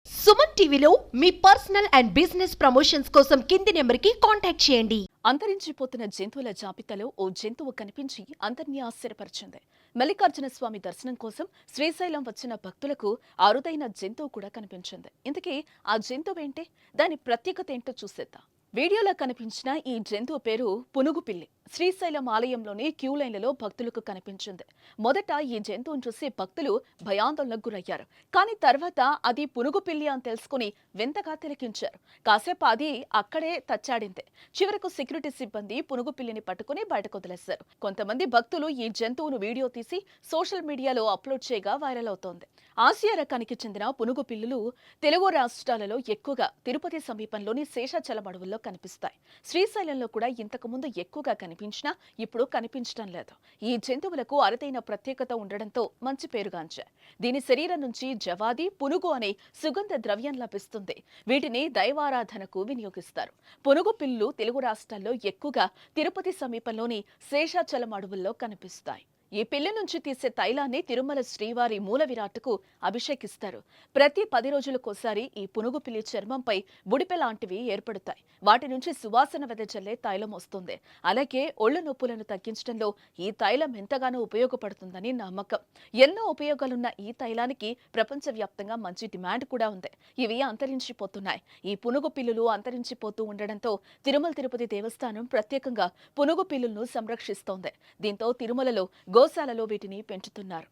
సుమన్ టీవీలో మీ personal and business promotions కోసం కింది నెంబర్కి కాంటాక్ట్ చేయండి. అంతరించిపోతున్న జంతువుల జాబితాలో ఓ జంతువు కనిపించి అందరినీ ఆశ్చర్యపరిచింది. మల్లికార్జున స్వామి దర్శనం కోసం శ్రీశైలం వచ్చిన భక్తులకు అరుదైన జంతువు కూడా కనిపించింది. ఇంతకీ ఆ జంతువు ఏంటి, దాని ప్రత్యేకత ఏంటో చూసేద్దాం. వీడియోలో కనిపించిన ఈ జంతువు పేరు పునుగు పిల్లి. శ్రీశైలం ఆలయంలోని క్యూ లైన్లలో భక్తులకు కనిపించింది. మొదట ఈ జంతువును చూసి భక్తులు భయాందోళనకు గురయ్యారు. కానీ తర్వాత అది పునుగు పిల్లి అని తెలుసుకుని వింతగా తిలకించారు. కాసేపు అది అక్కడే తచ్చాడింది. చివరకు సెక్యూరిటీ సిబ్బంది పునుగు పిల్లిని పట్టుకుని బయటకు వదిలేశారు. కొంతమంది భక్తులు ఈ జంతువును వీడియో తీసి సోషల్ మీడియాలో అప్లోడ్ చేయగా వైరల్ అవుతోంది. ఆసియా రకానికి చెందిన పునుగు పిల్లులు తెలుగు రాష్ట్రాలలో ఎక్కువగా తిరుపతి సమీపంలోని శేషాచలం అడవుల్లో కనిపిస్తాయి. శ్రీశైలంలో కూడా ఇంతకుముందు ఎక్కువగా కనిపించినా ఇప్పుడు కనిపించడం లేదు. ఈ జంతువులకు అరుదైన ప్రత్యేకత ఉండడంతో మంచి పేరుగాంచాయి. దీని శరీరం నుంచి జవాది, పునుగు అనే సుగంధ ద్రవ్యం లభిస్తుంది. వీటిని దైవారాధనకు వినియోగిస్తారు. పునుగు పిల్లులు తెలుగు రాష్ట్రాల్లో ఎక్కువగా తిరుపతి సమీపంలోని శేషాచలం అడవుల్లో కనిపిస్తాయి. ఈ పిల్లి నుంచి తీసే తైలాన్ని తిరుమల శ్రీవారి మూల విరాట్కు అభిషేకిస్తారు. ప్రతి 10 రోజులకోసారి ఈ పునుగు పిల్లి చర్మంపై బుడిపె లాంటివి ఏర్పడతాయి. వాటి నుంచి సువాసన వెదజల్లే తైలం వస్తుంది. అలాగే ఒళ్ళు నొప్పులను తగ్గించడంలో ఈ తైలం ఎంతగానో ఉపయోగపడుతుందని నమ్మకం. ఎన్నో ఉపయోగాలున్న ఈ తైలానికి ప్రపంచవ్యాప్తంగా మంచి డిమాండ్ కూడా ఉంది. ఇవి అంతరించిపోతున్నాయి. ఈ పునుగు పిల్లులు అంతరించిపోతూ ఉండడంతో తిరుమల తిరుపతి దేవస్థానం ప్రత్యేకంగా పునుగు పిల్లులను సంరక్షిస్తోంది. దీంతో తిరుమలలో గోశాలలో వీటిని పెంచుతున్నారు.